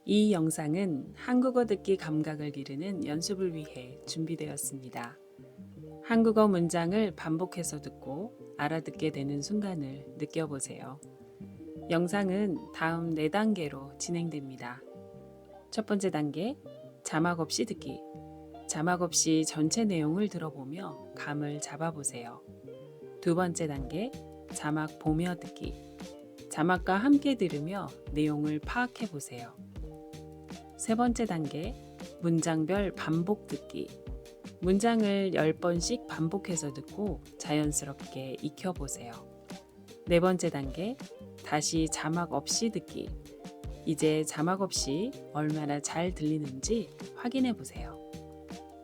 이 영상은 한국어 듣기 감각을 기르는 연습을 위해 준비되었습니다. 한국어 문장을 반복해서 듣고 알아듣게 되는 순간을 느껴보세요. 영상은 다음 4단계로 진행됩니다. 첫 번째 단계, 자막 없이 듣기. 자막 없이 전체 내용을 들어보며 감을 잡아보세요. 두 번째 단계, 자막 보며 듣기. 자막과 함께 들으며 내용을 파악해 보세요. 세 번째 단계, 문장별 반복 듣기. 문장을 10번씩 반복해서 듣고 자연스럽게 익혀보세요. 네 번째 단계, 다시 자막 없이 듣기. 이제 자막 없이 얼마나 잘 들리는지 확인해 보세요.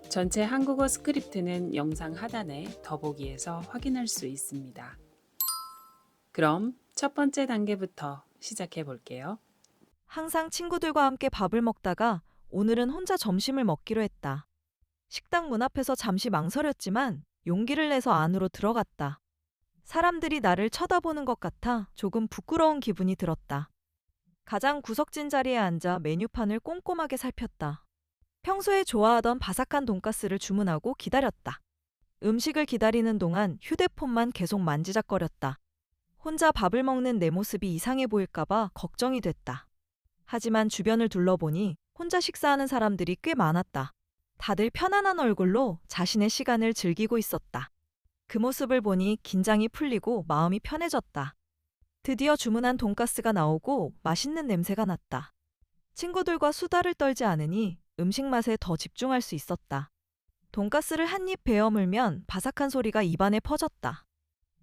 전체 한국어 스크립트는 영상 하단의 더보기에서 확인할 수 있습니다. 그럼 첫 번째 단계부터 시작해 볼게요. 항상 친구들과 함께 밥을 먹다가 오늘은 혼자 점심을 먹기로 했다. 식당 문 앞에서 잠시 망설였지만 용기를 내서 안으로 들어갔다. 사람들이 나를 쳐다보는 것 같아 조금 부끄러운 기분이 들었다. 가장 구석진 자리에 앉아 메뉴판을 꼼꼼하게 살폈다. 평소에 좋아하던 바삭한 돈가스를 주문하고 기다렸다. 음식을 기다리는 동안 휴대폰만 계속 만지작거렸다. 혼자 밥을 먹는 내 모습이 이상해 보일까봐 걱정이 됐다. 하지만 주변을 둘러보니 혼자 식사하는 사람들이 꽤 많았다. 다들 편안한 얼굴로 자신의 시간을 즐기고 있었다. 그 모습을 보니 긴장이 풀리고 마음이 편해졌다. 드디어 주문한 돈가스가 나오고 맛있는 냄새가 났다. 친구들과 수다를 떨지 않으니 음식 맛에 더 집중할 수 있었다. 돈가스를 한 입 베어 물면 바삭한 소리가 입안에 퍼졌다.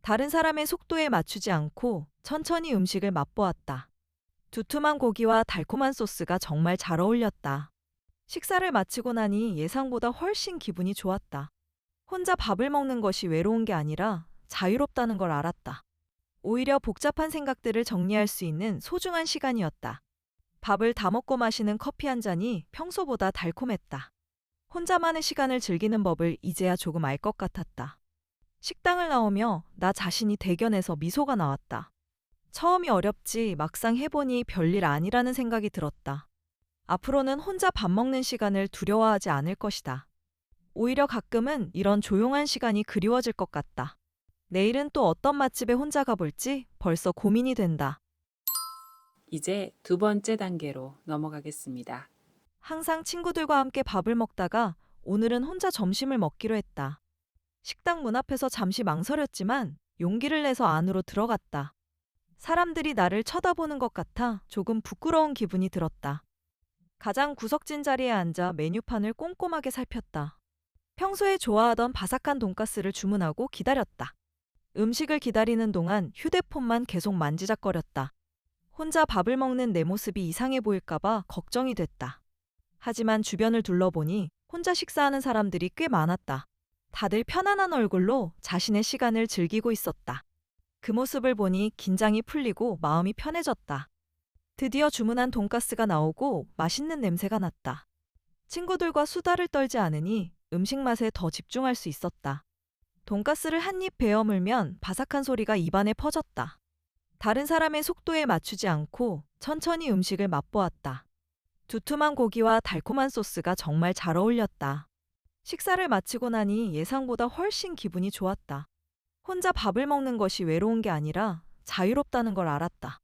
다른 사람의 속도에 맞추지 않고 천천히 음식을 맛보았다. 두툼한 고기와 달콤한 소스가 정말 잘 어울렸다. 식사를 마치고 나니 예상보다 훨씬 기분이 좋았다. 혼자 밥을 먹는 것이 외로운 게 아니라 자유롭다는 걸 알았다. 오히려 복잡한 생각들을 정리할 수 있는 소중한 시간이었다. 밥을 다 먹고 마시는 커피 한 잔이 평소보다 달콤했다. 혼자만의 시간을 즐기는 법을 이제야 조금 알 것 같았다. 식당을 나오며 나 자신이 대견해서 미소가 나왔다. 처음이 어렵지 막상 해보니 별일 아니라는 생각이 들었다. 앞으로는 혼자 밥 먹는 시간을 두려워하지 않을 것이다. 오히려 가끔은 이런 조용한 시간이 그리워질 것 같다. 내일은 또 어떤 맛집에 혼자 가볼지 벌써 고민이 된다. 이제 두 번째 단계로 넘어가겠습니다. 항상 친구들과 함께 밥을 먹다가 오늘은 혼자 점심을 먹기로 했다. 식당 문 앞에서 잠시 망설였지만 용기를 내서 안으로 들어갔다. 사람들이 나를 쳐다보는 것 같아 조금 부끄러운 기분이 들었다. 가장 구석진 자리에 앉아 메뉴판을 꼼꼼하게 살폈다. 평소에 좋아하던 바삭한 돈가스를 주문하고 기다렸다. 음식을 기다리는 동안 휴대폰만 계속 만지작거렸다. 혼자 밥을 먹는 내 모습이 이상해 보일까봐 걱정이 됐다. 하지만 주변을 둘러보니 혼자 식사하는 사람들이 꽤 많았다. 다들 편안한 얼굴로 자신의 시간을 즐기고 있었다. 그 모습을 보니 긴장이 풀리고 마음이 편해졌다. 드디어 주문한 돈가스가 나오고 맛있는 냄새가 났다. 친구들과 수다를 떨지 않으니 음식 맛에 더 집중할 수 있었다. 돈가스를 한 입 베어 물면 바삭한 소리가 입안에 퍼졌다. 다른 사람의 속도에 맞추지 않고 천천히 음식을 맛보았다. 두툼한 고기와 달콤한 소스가 정말 잘 어울렸다. 식사를 마치고 나니 예상보다 훨씬 기분이 좋았다. 혼자 밥을 먹는 것이 외로운 게 아니라 자유롭다는 걸 알았다.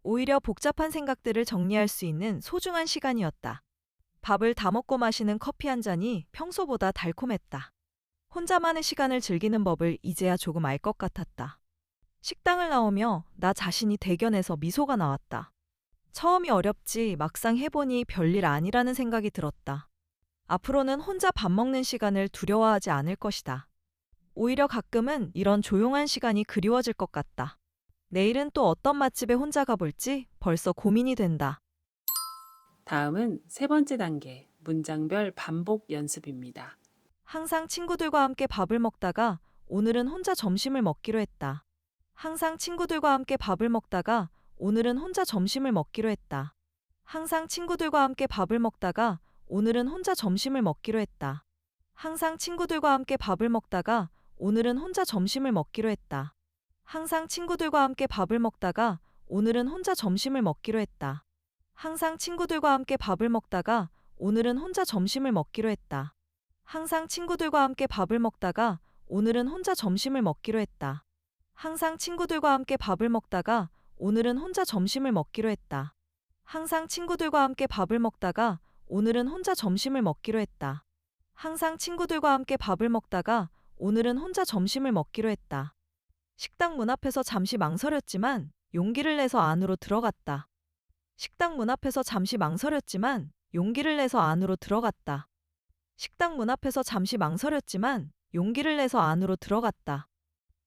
오히려 복잡한 생각들을 정리할 수 있는 소중한 시간이었다. 밥을 다 먹고 마시는 커피 한 잔이 평소보다 달콤했다. 혼자만의 시간을 즐기는 법을 이제야 조금 알 것 같았다. 식당을 나오며 나 자신이 대견해서 미소가 나왔다. 처음이 어렵지 막상 해보니 별일 아니라는 생각이 들었다. 앞으로는 혼자 밥 먹는 시간을 두려워하지 않을 것이다. 오히려 가끔은 이런 조용한 시간이 그리워질 것 같다. 내일은 또 어떤 맛집에 혼자 가볼지 벌써 고민이 된다. 다음은 세 번째 단계, 문장별 반복 연습입니다. 항상 친구들과 함께 밥을 먹다가 오늘은 혼자 점심을 먹기로 했다. 항상 친구들과 함께 밥을 먹다가 오늘은 혼자 점심을 먹기로 했다. 항상 친구들과 함께 밥을 먹다가 오늘은 혼자 점심을 먹기로 했다. 항상 친구들과 함께 밥을 먹다가 오늘은 혼자 점심을 먹기로 했다. 항상 친구들과 함께 밥을 먹다가 오늘은 혼자 점심을 먹기로 했다. 항상 친구들과 함께 밥을 먹다가 오늘은 혼자 점심을 먹기로 했다. 항상 친구들과 함께 밥을 먹다가 오늘은 혼자 점심을 먹기로 했다. 항상 친구들과 함께 밥을 먹다가 오늘은 혼자 점심을 먹기로 했다. 항상 친구들과 함께 밥을 먹다가 오늘은 혼자 점심을 먹기로 했다. 항상 친구들과 함께 밥을 먹다가 오늘은 혼자 점심을 먹기로 했다. 식당 문 앞에서 잠시 망설였지만 용기를 내서 안으로 들어갔다. 식당 문 앞에서 잠시 망설였지만 용기를 내서 안으로 들어갔다. 식당 문 앞에서 잠시 망설였지만 용기를 내서 안으로 들어갔다.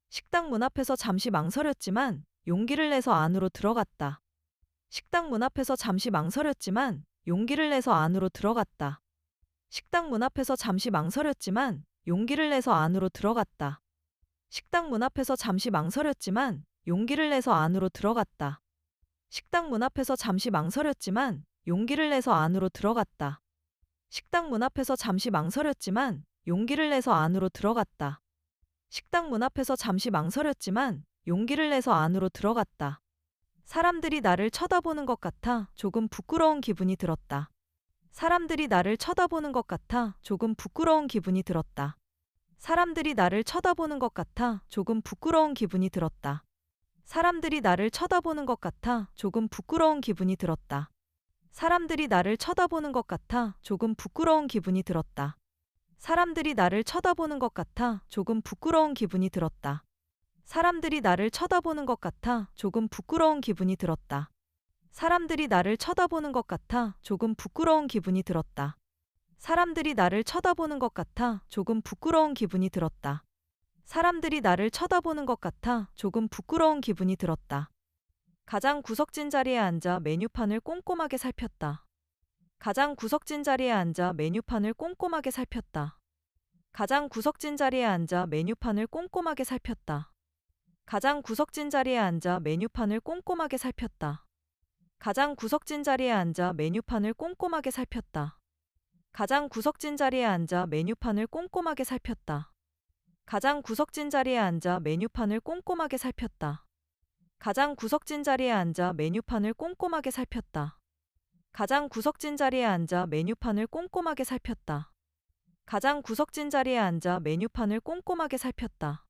식당 문 앞에서 잠시 망설였지만 용기를 내서 안으로 들어갔다. 식당 문 앞에서 잠시 망설였지만 용기를 내서 안으로 들어갔다. 식당 문 앞에서 잠시 망설였지만 용기를 내서 안으로 들어갔다. 식당 문 앞에서 잠시 망설였지만 용기를 내서 안으로 들어갔다. 식당 문 앞에서 잠시 망설였지만 용기를 내서 안으로 들어갔다. 식당 문 앞에서 잠시 망설였지만 용기를 내서 안으로 들어갔다. 식당 문 앞에서 잠시 망설였지만 용기를 내서 안으로 들어갔다. 사람들이 나를 쳐다보는 것 같아 조금 부끄러운 기분이 들었다. 사람들이 나를 쳐다보는 것 같아 조금 부끄러운 기분이 들었다. 사람들이 나를 쳐다보는 것 같아 조금 부끄러운 기분이 들었다. 사람들이 나를 쳐다보는 것 같아 조금 부끄러운 기분이 들었다. 사람들이 나를 쳐다보는 것 같아 조금 부끄러운 기분이 들었다. 사람들이 나를 쳐다보는 것 같아 조금 부끄러운 기분이 들었다. 사람들이 나를 쳐다보는 것 같아 조금 부끄러운 기분이 들었다. 사람들이 나를 쳐다보는 것 같아 조금 부끄러운 기분이 들었다. 사람들이 나를 쳐다보는 것 같아 조금 부끄러운 기분이 들었다. 사람들이 나를 쳐다보는 것 같아 조금 부끄러운 기분이 들었다. 가장 구석진 자리에 앉아 메뉴판을 꼼꼼하게 살폈다. 가장 구석진 자리에 앉아 메뉴판을 꼼꼼하게 살폈다. 가장 구석진 자리에 앉아 메뉴판을 꼼꼼하게 살폈다. 가장 구석진 자리에 앉아 메뉴판을 꼼꼼하게 살폈다. 가장 구석진 자리에 앉아 메뉴판을 꼼꼼하게 살폈다. 가장 구석진 자리에 앉아 메뉴판을 꼼꼼하게 살폈다. 가장 구석진 자리에 앉아 메뉴판을 꼼꼼하게 살폈다. 가장 구석진 자리에 앉아 메뉴판을 꼼꼼하게 살폈다. 가장 구석진 자리에 앉아 메뉴판을 꼼꼼하게 살폈다. 가장 구석진 자리에 앉아 메뉴판을 꼼꼼하게 살폈다.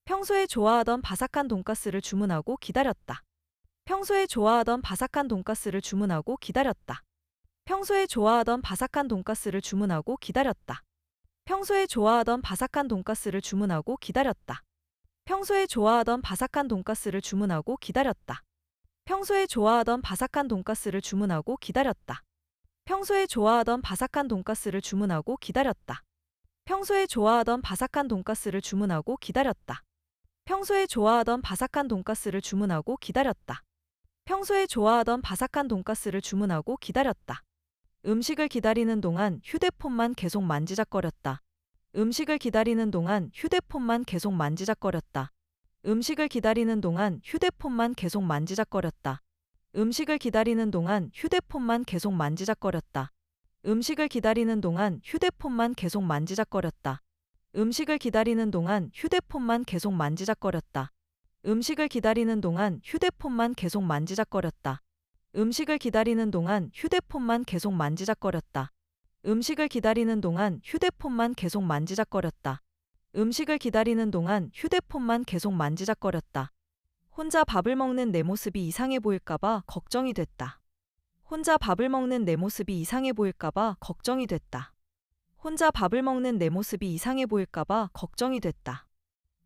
평소에 좋아하던 바삭한 돈가스를 주문하고 기다렸다. 평소에 좋아하던 바삭한 돈가스를 주문하고 기다렸다. 평소에 좋아하던 바삭한 돈가스를 주문하고 기다렸다. 평소에 좋아하던 바삭한 돈가스를 주문하고 기다렸다. 평소에 좋아하던 바삭한 돈가스를 주문하고 기다렸다. 평소에 좋아하던 바삭한 돈가스를 주문하고 기다렸다. 평소에 좋아하던 바삭한 돈가스를 주문하고 기다렸다. 평소에 좋아하던 바삭한 돈가스를 주문하고 기다렸다. 평소에 좋아하던 바삭한 돈가스를 주문하고 기다렸다. 평소에 좋아하던 바삭한 돈가스를 주문하고 기다렸다. 음식을 기다리는 동안 휴대폰만 계속 만지작거렸다. 음식을 기다리는 동안 휴대폰만 계속 만지작거렸다. 음식을 기다리는 동안 휴대폰만 계속 만지작거렸다. 음식을 기다리는 동안 휴대폰만 계속 만지작거렸다. 음식을 기다리는 동안 휴대폰만 계속 만지작거렸다. 음식을 기다리는 동안 휴대폰만 계속 만지작거렸다. 음식을 기다리는 동안 휴대폰만 계속 만지작거렸다. 음식을 기다리는 동안 휴대폰만 계속 만지작거렸다. 음식을 기다리는 동안 휴대폰만 계속 만지작거렸다. 음식을 기다리는 동안 휴대폰만 계속 만지작거렸다. 혼자 밥을 먹는 내 모습이 이상해 보일까봐 걱정이 됐다. 혼자 밥을 먹는 내 모습이 이상해 보일까봐 걱정이 됐다. 혼자 밥을 먹는 내 모습이 이상해 보일까봐 걱정이 됐다.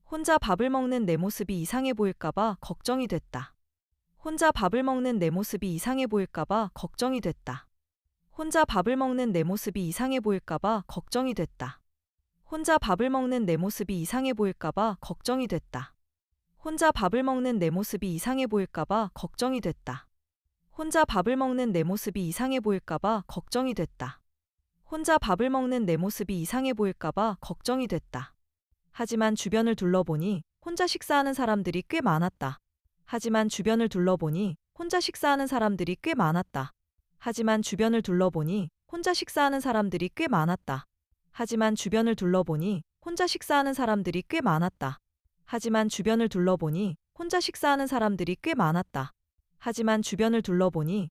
혼자 밥을 먹는 내 모습이 이상해 보일까봐 걱정이 됐다. 혼자 밥을 먹는 내 모습이 이상해 보일까봐 걱정이 됐다. 혼자 밥을 먹는 내 모습이 이상해 보일까봐 걱정이 됐다. 혼자 밥을 먹는 내 모습이 이상해 보일까봐 걱정이 됐다. 혼자 밥을 먹는 내 모습이 이상해 보일까봐 걱정이 됐다. 혼자 밥을 먹는 내 모습이 이상해 보일까봐 걱정이 됐다. 혼자 밥을 먹는 내 모습이 이상해 보일까봐 걱정이 됐다. 하지만 주변을 둘러보니 혼자 식사하는 사람들이 꽤 많았다. 하지만 주변을 둘러보니 혼자 식사하는 사람들이 꽤 많았다. 하지만 주변을 둘러보니 혼자 식사하는 사람들이 꽤 많았다. 하지만 주변을 둘러보니 혼자 식사하는 사람들이 꽤 많았다. 하지만 주변을 둘러보니 혼자 식사하는 사람들이 꽤 많았다. 하지만 주변을 둘러보니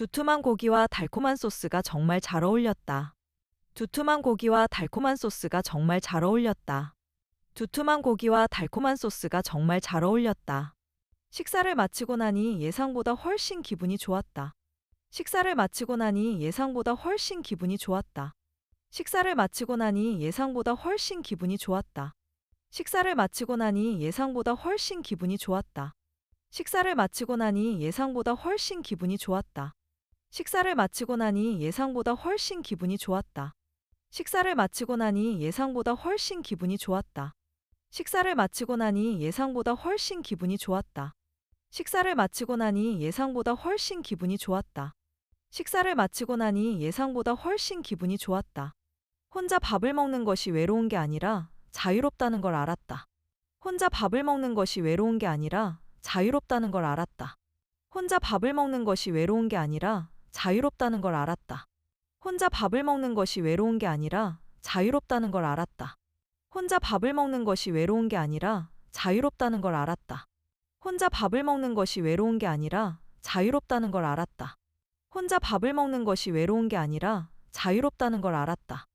두툼한 고기와 달콤한 소스가 정말 잘 어울렸다. 두툼한 고기와 달콤한 소스가 정말 잘 어울렸다. 두툼한 고기와 달콤한 소스가 정말 잘 어울렸다. 식사를 마치고 나니 예상보다 훨씬 기분이 좋았다. 식사를 마치고 나니 예상보다 훨씬 기분이 좋았다. 식사를 마치고 나니 예상보다 훨씬 기분이 좋았다. 식사를 마치고 나니 예상보다 훨씬 기분이 좋았다. 식사를 마치고 나니 예상보다 훨씬 기분이 좋았다. 식사를 마치고 나니 예상보다 훨씬 기분이 좋았다. 식사를 마치고 나니 예상보다 훨씬 기분이 좋았다. 식사를 마치고 나니 예상보다 훨씬 기분이 좋았다. 식사를 마치고 나니 예상보다 훨씬 기분이 좋았다. 식사를 마치고 나니 예상보다 훨씬 기분이 좋았다. 혼자 밥을 먹는 것이 외로운 게 아니라 자유롭다는 걸 알았다. 혼자 밥을 먹는 것이 외로운 게 아니라 자유롭다는 걸 알았다. 혼자 밥을 먹는 것이 외로운 게 아니라 자유롭다는 걸 알았다. 혼자 밥을 먹는 것이 외로운 게 아니라 자유롭다는 걸 알았다. 혼자 밥을 먹는 것이 외로운 게 아니라 자유롭다는 걸 알았다. 혼자 밥을 먹는 것이 외로운 게 아니라 자유롭다는 걸 알았다. 혼자 밥을 먹는 것이 외로운 게 아니라 자유롭다는 걸 알았다.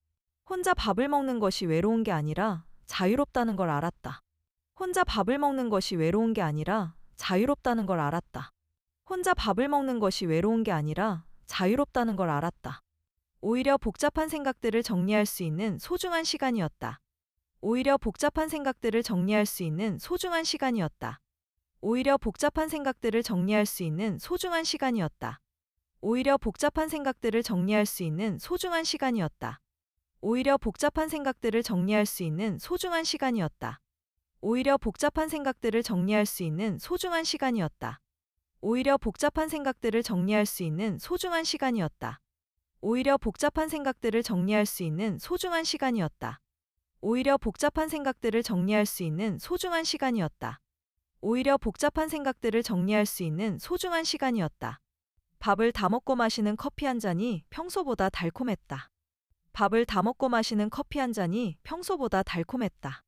혼자 밥을 먹는 것이 외로운 게 아니라 자유롭다는 걸 알았다. 혼자 밥을 먹는 것이 외로운 게 아니라 자유롭다는 걸 알았다. 혼자 밥을 먹는 것이 외로운 게 아니라 자유롭다는 걸 알았다. 오히려 복잡한 생각들을 정리할 수 있는 소중한 시간이었다. 오히려 복잡한 생각들을 정리할 수 있는 소중한 시간이었다. 오히려 복잡한 생각들을 정리할 수 있는 소중한 시간이었다. 오히려 복잡한 생각들을 정리할 수 있는 소중한 시간이었다. 오히려 복잡한 생각들을 정리할 수 있는 소중한 시간이었다. 오히려 복잡한 생각들을 정리할 수 있는 소중한 시간이었다. 오히려 복잡한 생각들을 정리할 수 있는 소중한 시간이었다. 오히려 복잡한 생각들을 정리할 수 있는 소중한 시간이었다. 오히려 복잡한 생각들을 정리할 수 있는 소중한 시간이었다. 오히려 복잡한 생각들을 정리할 수 있는 소중한 시간이었다. 밥을 다 먹고 마시는 커피 한 잔이 평소보다 달콤했다. 밥을 다 먹고 마시는 커피 한 잔이 평소보다 달콤했다.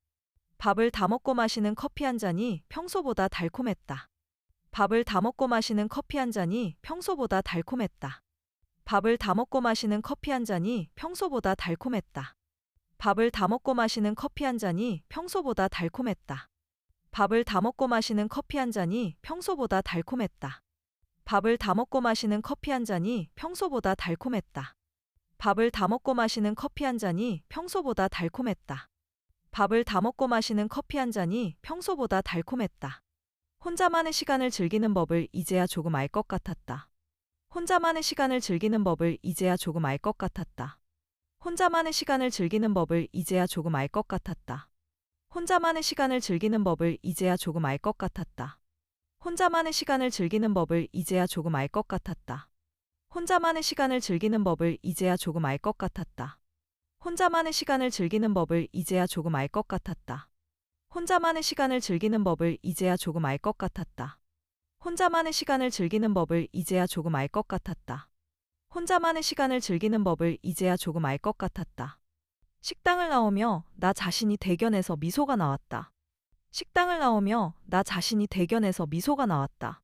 밥을 다 먹고 마시는 커피 한 잔이 평소보다 달콤했다. 밥을 다 먹고 마시는 커피 한 잔이 평소보다 달콤했다. 밥을 다 먹고 마시는 커피 한 잔이 평소보다 달콤했다. 밥을 다 먹고 마시는 커피 한 잔이 평소보다 달콤했다. 밥을 다 먹고 마시는 커피 한 잔이 평소보다 달콤했다. 밥을 다 먹고 마시는 커피 한 잔이 평소보다 달콤했다. 밥을 다 먹고 마시는 커피 한 잔이 평소보다 달콤했다. 밥을 다 먹고 마시는 커피 한 잔이 평소보다 달콤했다. 혼자만의 시간을 즐기는 법을 이제야 조금 알 것 같았다. 혼자만의 시간을 즐기는 법을 이제야 조금 알 것 같았다. 혼자만의 시간을 즐기는 법을 이제야 조금 알 것 같았다. 혼자만의 시간을 즐기는 법을 이제야 조금 알 것 같았다. 혼자만의 시간을 즐기는 법을 이제야 조금 알 것 같았다. 혼자만의 시간을 즐기는 법을 이제야 조금 알 것 같았다. 혼자만의 시간을 즐기는 법을 이제야 조금 알 것 같았다. 혼자만의 시간을 즐기는 법을 이제야 조금 알 것 같았다. 혼자만의 시간을 즐기는 법을 이제야 조금 알 것 같았다. 혼자만의 시간을 즐기는 법을 이제야 조금 알 것 같았다. 식당을 나오며 나 자신이 대견해서 미소가 나왔다. 식당을 나오며 나 자신이 대견해서 미소가 나왔다.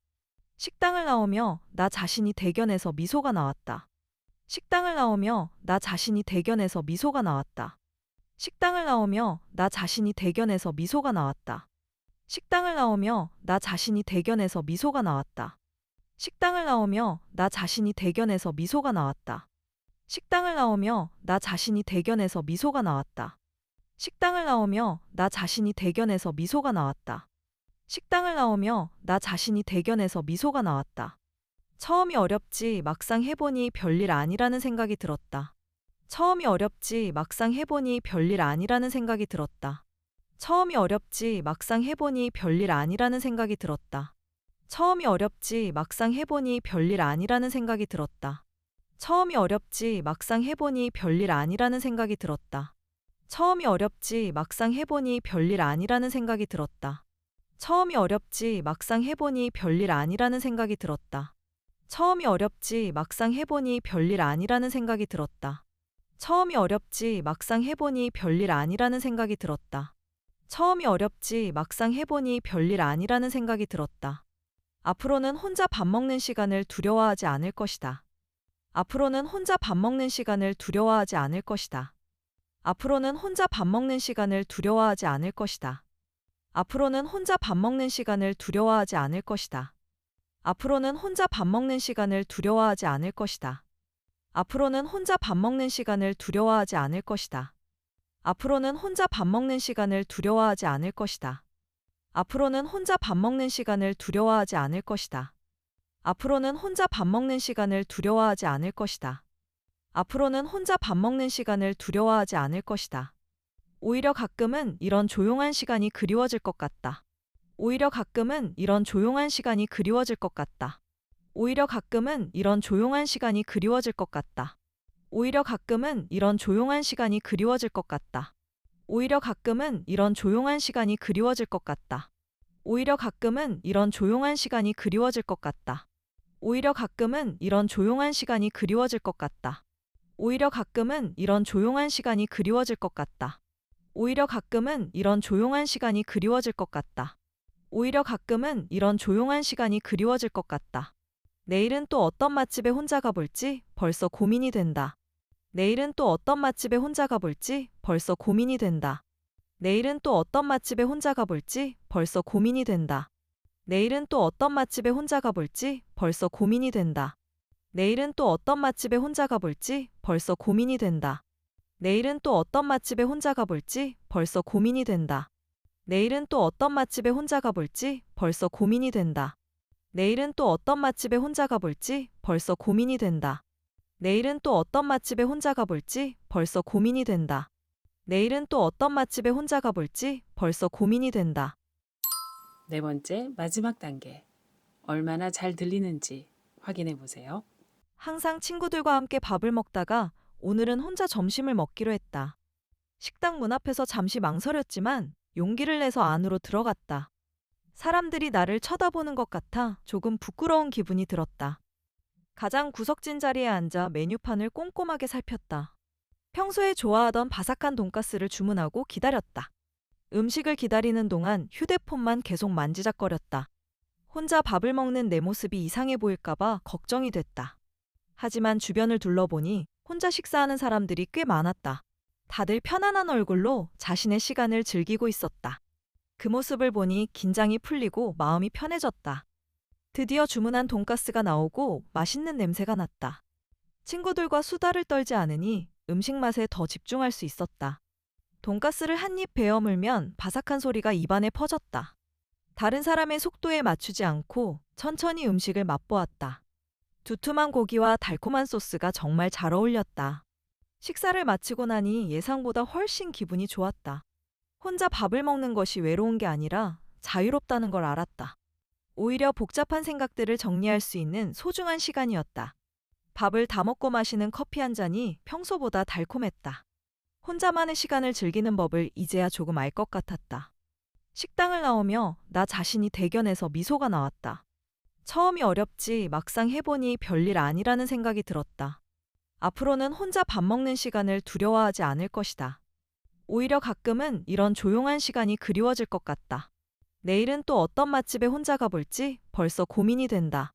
식당을 나오며 나 자신이 대견해서 미소가 나왔다. 식당을 나오며 나 자신이 대견해서 미소가 나왔다. 식당을 나오며 나 자신이 대견해서 미소가 나왔다. 식당을 나오며 나 자신이 대견해서 미소가 나왔다. 식당을 나오며 나 자신이 대견해서 미소가 나왔다. 식당을 나오며 나 자신이 대견해서 미소가 나왔다. 식당을 나오며 나 자신이 대견해서 미소가 나왔다. 식당을 나오며 나 자신이 대견해서 미소가 나왔다. 처음이 어렵지 막상 해보니 별일 아니라는 생각이 들었다. 처음이 어렵지 막상 해보니 별일 아니라는 생각이 들었다. 처음이 어렵지 막상 해보니 별일 아니라는 생각이 들었다. 처음이 어렵지 막상 해보니 별일 아니라는 생각이 들었다. 처음이 어렵지 막상 해보니 별일 아니라는 생각이 들었다. 처음이 어렵지 막상 해보니 별일 아니라는 생각이 들었다. 처음이 어렵지 막상 해보니 별일 아니라는 생각이 들었다. 처음이 어렵지 막상 해보니 별일 아니라는 생각이 들었다. 처음이 어렵지 막상 해보니 별일 아니라는 생각이 들었다. 처음이 어렵지 막상 해보니 별일 아니라는 생각이 들었다. 앞으로는 혼자 밥 먹는 시간을 두려워하지 않을 것이다. 앞으로는 혼자 밥 먹는 시간을 두려워하지 않을 것이다. 앞으로는 혼자 밥 먹는 시간을 두려워하지 않을 것이다. 앞으로는 혼자 밥 먹는 시간을 두려워하지 않을 것이다. 앞으로는 혼자 밥 먹는 시간을 두려워하지 않을 것이다. 앞으로는 혼자 밥 먹는 시간을 두려워하지 않을 것이다. 앞으로는 혼자 밥 먹는 시간을 두려워하지 않을 것이다. 앞으로는 혼자 밥 먹는 시간을 두려워하지 않을 것이다. 앞으로는 혼자 밥 먹는 시간을 두려워하지 않을 것이다. 앞으로는 혼자 밥 먹는 시간을 두려워하지 않을 것이다. 오히려 가끔은 이런 조용한 시간이 그리워질 것 같다. 오히려 가끔은 이런 조용한 시간이 그리워질 것 같다. 오히려 가끔은 이런 조용한 시간이 그리워질 것 같다. 오히려 가끔은 이런 조용한 시간이 그리워질 것 같다. 오히려 가끔은 이런 조용한 시간이 그리워질 것 같다. 오히려 가끔은 이런 조용한 시간이 그리워질 것 같다. 오히려 가끔은 이런 조용한 시간이 그리워질 것 같다. 오히려 가끔은 이런 조용한 시간이 그리워질 것 같다. 오히려 가끔은 이런 조용한 시간이 그리워질 것 같다. 오히려 가끔은 이런 조용한 시간이 그리워질 것 같다. 내일은 또 어떤 맛집에 혼자 가볼지 벌써 고민이 된다. 내일은 또 어떤 맛집에 혼자 가볼지 벌써 고민이 된다. 내일은 또 어떤 맛집에 혼자 가볼지 벌써 고민이 된다. 내일은 또 어떤 맛집에 혼자 가볼지 벌써 고민이 된다. 내일은 또 어떤 맛집에 혼자 가볼지 벌써 고민이 된다. 내일은 또 어떤 맛집에 혼자 가볼지 벌써 고민이 된다. 내일은 또 어떤 맛집에 혼자 가볼지 벌써 고민이 된다. 내일은 또 어떤 맛집에 혼자 가볼지 벌써 고민이 된다. 내일은 또 어떤 맛집에 혼자 가볼지 벌써 고민이 된다. 내일은 또 어떤 맛집에 혼자 가볼지 벌써 고민이 된다. 네 번째, 마지막 단계. 얼마나 잘 들리는지 확인해 보세요. 항상 친구들과 함께 밥을 먹다가 오늘은 혼자 점심을 먹기로 했다. 식당 문 앞에서 잠시 망설였지만 용기를 내서 안으로 들어갔다. 사람들이 나를 쳐다보는 것 같아 조금 부끄러운 기분이 들었다. 가장 구석진 자리에 앉아 메뉴판을 꼼꼼하게 살폈다. 평소에 좋아하던 바삭한 돈가스를 주문하고 기다렸다. 음식을 기다리는 동안 휴대폰만 계속 만지작거렸다. 혼자 밥을 먹는 내 모습이 이상해 보일까봐 걱정이 됐다. 하지만 주변을 둘러보니 혼자 식사하는 사람들이 꽤 많았다. 다들 편안한 얼굴로 자신의 시간을 즐기고 있었다. 그 모습을 보니 긴장이 풀리고 마음이 편해졌다. 드디어 주문한 돈가스가 나오고 맛있는 냄새가 났다. 친구들과 수다를 떨지 않으니 음식 맛에 더 집중할 수 있었다. 돈가스를 한 입 베어 물면 바삭한 소리가 입안에 퍼졌다. 다른 사람의 속도에 맞추지 않고 천천히 음식을 맛보았다. 두툼한 고기와 달콤한 소스가 정말 잘 어울렸다. 식사를 마치고 나니 예상보다 훨씬 기분이 좋았다. 혼자 밥을 먹는 것이 외로운 게 아니라 자유롭다는 걸 알았다. 오히려 복잡한 생각들을 정리할 수 있는 소중한 시간이었다. 밥을 다 먹고 마시는 커피 한 잔이 평소보다 달콤했다. 혼자만의 시간을 즐기는 법을 이제야 조금 알 것 같았다. 식당을 나오며 나 자신이 대견해서 미소가 나왔다. 처음이 어렵지 막상 해보니 별일 아니라는 생각이 들었다. 앞으로는 혼자 밥 먹는 시간을 두려워하지 않을 것이다. 오히려 가끔은 이런 조용한 시간이 그리워질 것 같다. 내일은 또 어떤 맛집에 혼자 가볼지 벌써 고민이 된다.